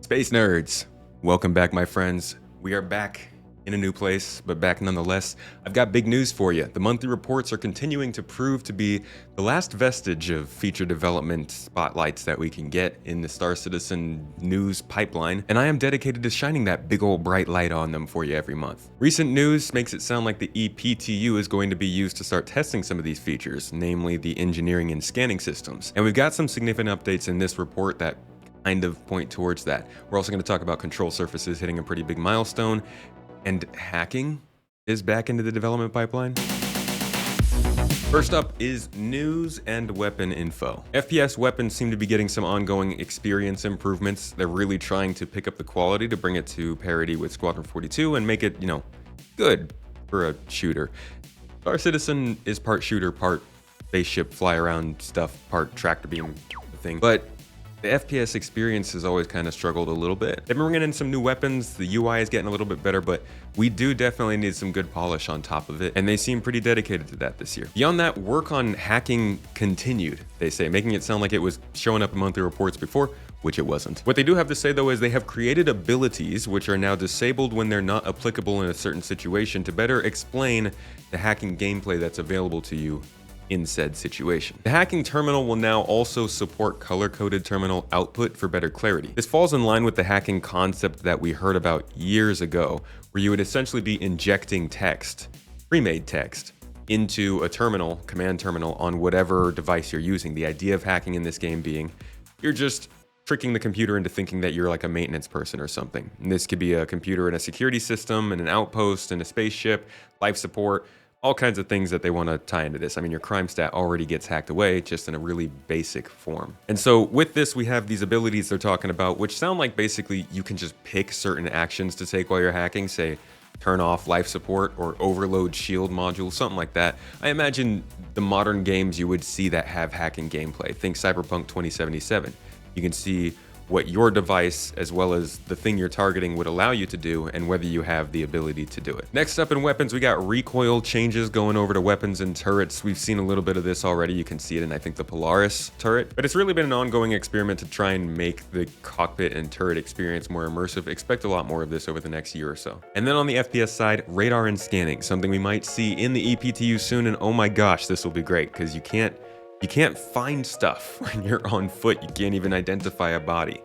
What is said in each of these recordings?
Space nerds, welcome back, my friends. We are back in a new place, but back nonetheless. I've got big news for you. The monthly reports are continuing to prove to be the last vestige of feature development spotlights that we can get in the Star Citizen news pipeline, and I am dedicated to shining that big old bright light on them for you every month. Recent news makes it sound like the EPTU is going to be used to start testing some of these features, namely the engineering and scanning systems. And we've got some significant updates in this report that kind of point towards that. We're also going to talk about control surfaces hitting a pretty big milestone, and hacking is back into the development pipeline. First up is news and weapon info. FPS weapons seem to be getting some ongoing experience improvements. They're really trying to pick up the quality to bring it to parity with Squadron 42 and make it, good for a shooter. Star Citizen is part shooter, part spaceship fly around stuff, part tractor beam thing, but the FPS experience has always kind of struggled a little bit. They've been bringing in some new weapons, the UI is getting a little bit better, but we do definitely need some good polish on top of it, and they seem pretty dedicated to that this year. Beyond that, work on hacking continued, they say, making it sound like it was showing up in monthly reports before, which it wasn't. What they do have to say though is they have created abilities which are now disabled when they're not applicable in a certain situation to better explain the hacking gameplay that's available to you in said situation. The hacking terminal will now also support color-coded terminal output for better clarity. This falls in line with the hacking concept that we heard about years ago, where you would essentially be injecting text, pre-made text, into a terminal, command terminal, on whatever device you're using. The idea of hacking in this game being, you're just tricking the computer into thinking that you're like a maintenance person or something. And this could be a computer in a security system, and an outpost, and a spaceship, life support, all kinds of things that they want to tie into this. I mean, your crime stat already gets hacked away just in a really basic form. And so with this, we have these abilities they're talking about, which sound like basically you can just pick certain actions to take while you're hacking, say, turn off life support or overload shield module, something like that. I imagine the modern games you would see that have hacking gameplay. Think Cyberpunk 2077. You can see what your device as well as the thing you're targeting would allow you to do and whether you have the ability to do it. Next up in weapons, we got recoil changes going over to weapons and turrets. We've seen a little bit of this already. You can see it in, I think, the Polaris turret, but it's really been an ongoing experiment to try and make the cockpit and turret experience more immersive. Expect a lot more of this over the next year or so. And then on the FPS side, radar and scanning, something we might see in the EPTU soon, and oh my gosh, this will be great because you can't find stuff when you're on foot. You can't even identify a body.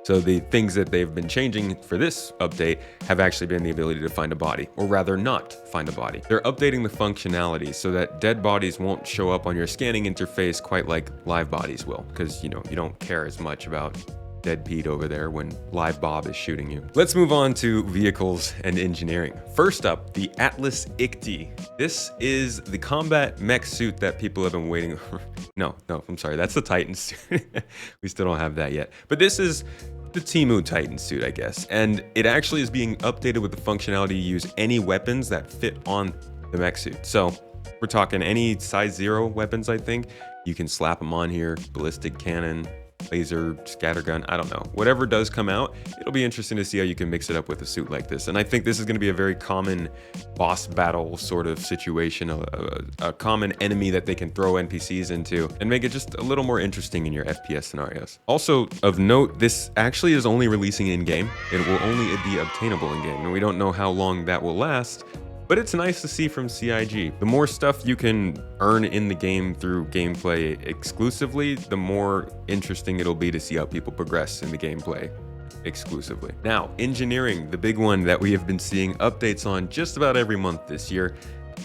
So the things that they've been changing for this update have actually been the ability to find a body, or rather not find a body. They're updating the functionality so that dead bodies won't show up on your scanning interface quite like live bodies will, because you don't care as much about dead Pete over there when live Bob is shooting you. Let's move on to vehicles and engineering. First up, the Atlas ICTY. This is the combat mech suit that people have been waiting for. No, I'm sorry, that's the Titan suit. We still don't have that yet. But this is the Temu Titan suit, I guess. And it actually is being updated with the functionality to use any weapons that fit on the mech suit. So we're talking any size 0 weapons, I think. You can slap them on here, ballistic cannon, laser, scattergun, I don't know. Whatever does come out, it'll be interesting to see how you can mix it up with a suit like this. And I think this is going to be a very common boss battle sort of situation, a common enemy that they can throw NPCs into and make it just a little more interesting in your FPS scenarios. Also of note, this actually is only releasing in-game. It will only be obtainable in-game, and we don't know how long that will last. But it's nice to see from CIG. The more stuff you can earn in the game through gameplay exclusively, the more interesting it'll be to see how people progress in the gameplay exclusively. Now, engineering, the big one that we have been seeing updates on just about every month this year.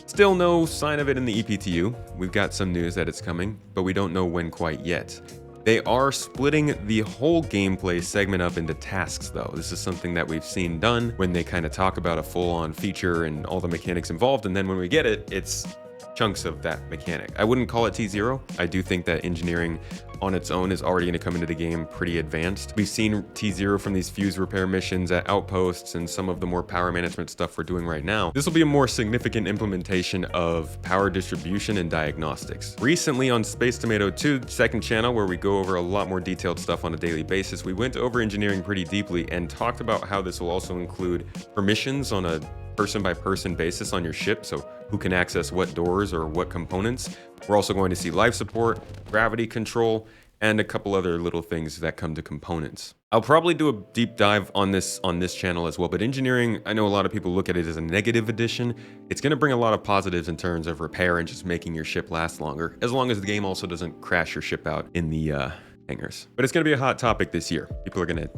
Still no sign of it in the EPTU. We've got some news that it's coming, but we don't know when quite yet. They are splitting the whole gameplay segment up into tasks though. This is something that we've seen done when they kind of talk about a full-on feature and all the mechanics involved, and then when we get it, it's chunks of that mechanic. I wouldn't call it T0. I do think that engineering on its own is already going to come into the game pretty advanced. We've seen T0 from these fuse repair missions at outposts and some of the more power management stuff we're doing right now. This will be a more significant implementation of power distribution and diagnostics. Recently on Space Tomato 2, second channel, where we go over a lot more detailed stuff on a daily basis, we went over engineering pretty deeply and talked about how this will also include permissions on a person-by-person basis on your ship, so who can access what doors or what components. We're also going to see life support, gravity control, and a couple other little things that come to components. I'll probably do a deep dive on this channel as well, but engineering, I know a lot of people look at it as a negative addition. It's going to bring a lot of positives in terms of repair and just making your ship last longer, as long as the game also doesn't crash your ship out in the hangars. But it's going to be a hot topic this year. People are going to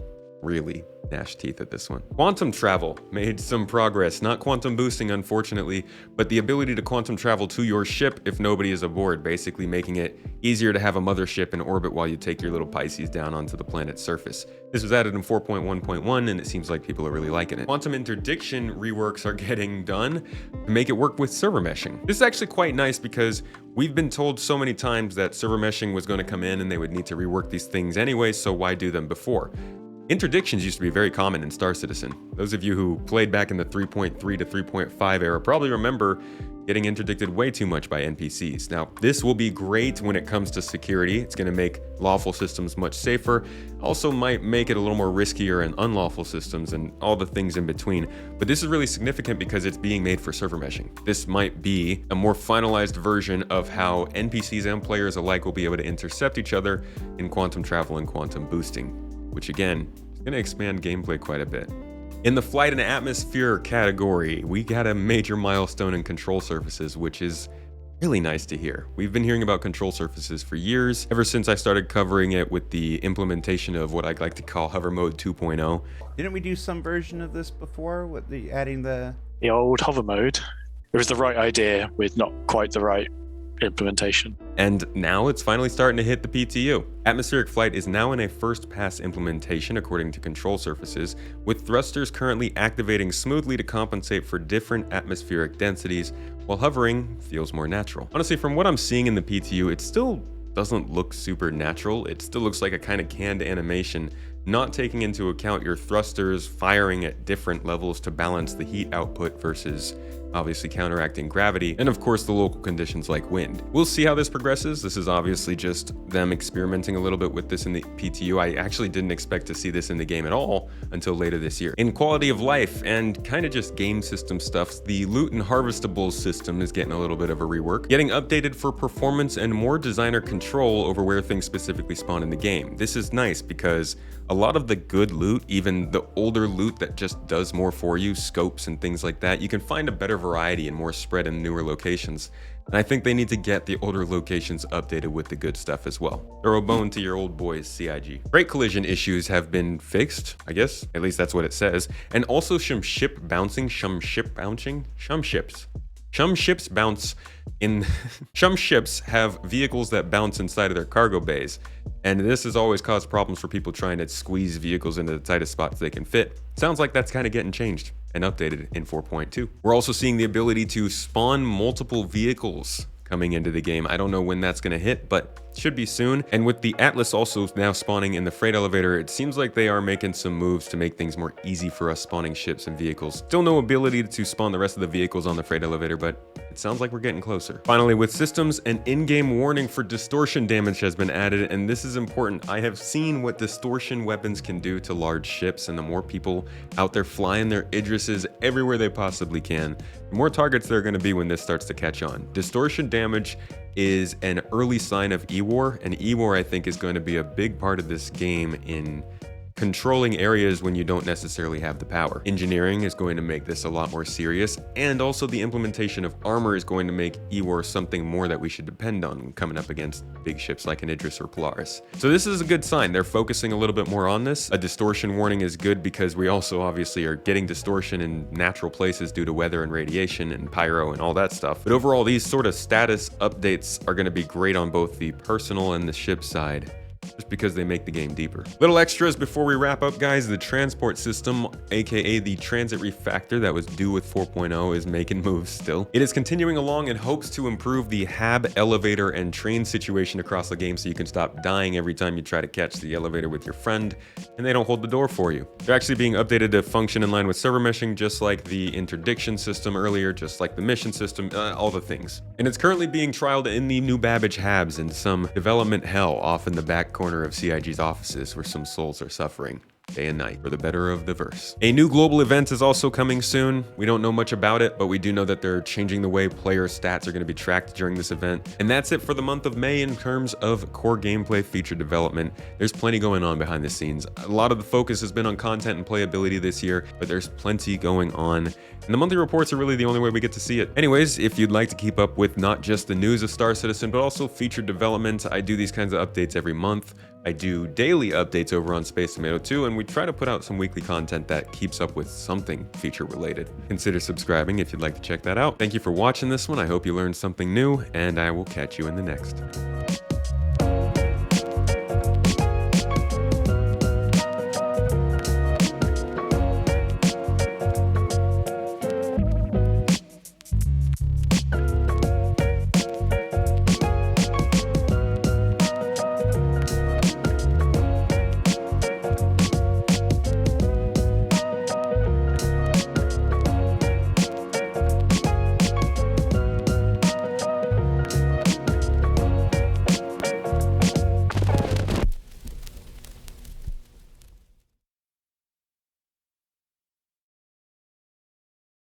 really gnash teeth at this one. Quantum travel made some progress, not quantum boosting unfortunately, but the ability to quantum travel to your ship if nobody is aboard, basically making it easier to have a mothership in orbit while you take your little Pisces down onto the planet's surface. This was added in 4.1.1 and it seems like people are really liking it. Quantum interdiction reworks are getting done to make it work with server meshing. This is actually quite nice because we've been told so many times that server meshing was going to come in and they would need to rework these things anyway, so why do them before? Interdictions used to be very common in Star Citizen. Those of you who played back in the 3.3 to 3.5 era probably remember getting interdicted way too much by NPCs. Now, this will be great when it comes to security. It's going to make lawful systems much safer. Also might make it a little more riskier in unlawful systems and all the things in between. But this is really significant because it's being made for server meshing. This might be a more finalized version of how NPCs and players alike will be able to intercept each other in quantum travel and quantum boosting, which again, is going to expand gameplay quite a bit. In the flight and atmosphere category, we got a major milestone in control surfaces, which is really nice to hear. We've been hearing about control surfaces for years, ever since I started covering it with the implementation of what I like to call hover mode 2.0. Didn't we do some version of this before with the adding the old hover mode? It was the right idea with not quite the right implementation. And now it's finally starting to hit the PTU. Atmospheric flight is now in a first pass implementation according to control surfaces, with thrusters currently activating smoothly to compensate for different atmospheric densities, while hovering feels more natural. Honestly, from what I'm seeing in the PTU, it still doesn't look super natural. It still looks like a kind of canned animation, not taking into account your thrusters firing at different levels to balance the heat output versus obviously counteracting gravity, and of course the local conditions like wind. We'll see how this progresses. This is obviously just them experimenting a little bit with this in the PTU. I actually didn't expect to see this in the game at all until later this year. In quality of life and kind of just game system stuff, the loot and harvestables system is getting a little bit of a rework, getting updated for performance and more designer control over where things specifically spawn in the game. This is nice because a lot of the good loot, even the older loot that just does more for you, scopes and things like that, you can find a better variety and more spread in newer locations. And I think they need to get the older locations updated with the good stuff as well. Throw a bone to your old boys, CIG. Freight collision issues have been fixed, I guess. At least that's what it says. And also some ship bouncing, some ships bounce in some ships have vehicles that bounce inside of their cargo bays, and this has always caused problems for people trying to squeeze vehicles into the tightest spots they can fit. Sounds like that's kind of getting changed and updated in 4.2. We're also seeing the ability to spawn multiple vehicles coming into the game. I don't know when that's going to hit, but should be soon. And with the Atlas also now spawning in the freight elevator, it seems like they are making some moves to make things more easy for us spawning ships and vehicles. Still no ability to spawn the rest of the vehicles on the freight elevator, but it sounds like we're getting closer. Finally, with systems, an in-game warning for distortion damage has been added, and this is important. I have seen what distortion weapons can do to large ships, and the more people out there flying their Idrises everywhere they possibly can, the more targets there are going to be when this starts to catch on. Distortion damage is an early sign of E-War, and E-War I think is going to be a big part of this game in controlling areas when you don't necessarily have the power. Engineering is going to make this a lot more serious, and also the implementation of armor is going to make E-War something more that we should depend on when coming up against big ships like an Idris or Polaris. So this is a good sign. They're focusing a little bit more on this. A distortion warning is good because we also obviously are getting distortion in natural places due to weather and radiation and pyro and all that stuff. But overall, these sort of status updates are going to be great on both the personal and the ship side, just because they make the game deeper. Little extras before we wrap up, guys. The transport system, aka the transit refactor that was due with 4.0, is making moves still. It is continuing along in hopes to improve the hab, elevator, and train situation across the game so you can stop dying every time you try to catch the elevator with your friend and they don't hold the door for you. They're actually being updated to function in line with server meshing, just like the interdiction system earlier, just like the mission system, all the things. And it's currently being trialed in the New Babbage habs in some development hell off in the back corner of CIG's offices where some souls are suffering. day and night for the better of the verse. A new global event is also coming soon. We don't know much about it, but we do know that they're changing the way player stats are going to be tracked during this event. And that's it for the month of May in terms of core gameplay feature development. There's plenty going on behind the scenes. A lot of the focus has been on content and playability this year, but there's plenty going on. And the monthly reports are really the only way we get to see it. Anyways, if you'd like to keep up with not just the news of Star Citizen, but also feature development, I do these kinds of updates every month. I do daily updates over on Space Tomato 2, and we try to put out some weekly content that keeps up with something feature related. Consider subscribing if you'd like to check that out. Thank you for watching this one. I hope you learned something new, and I will catch you in the next.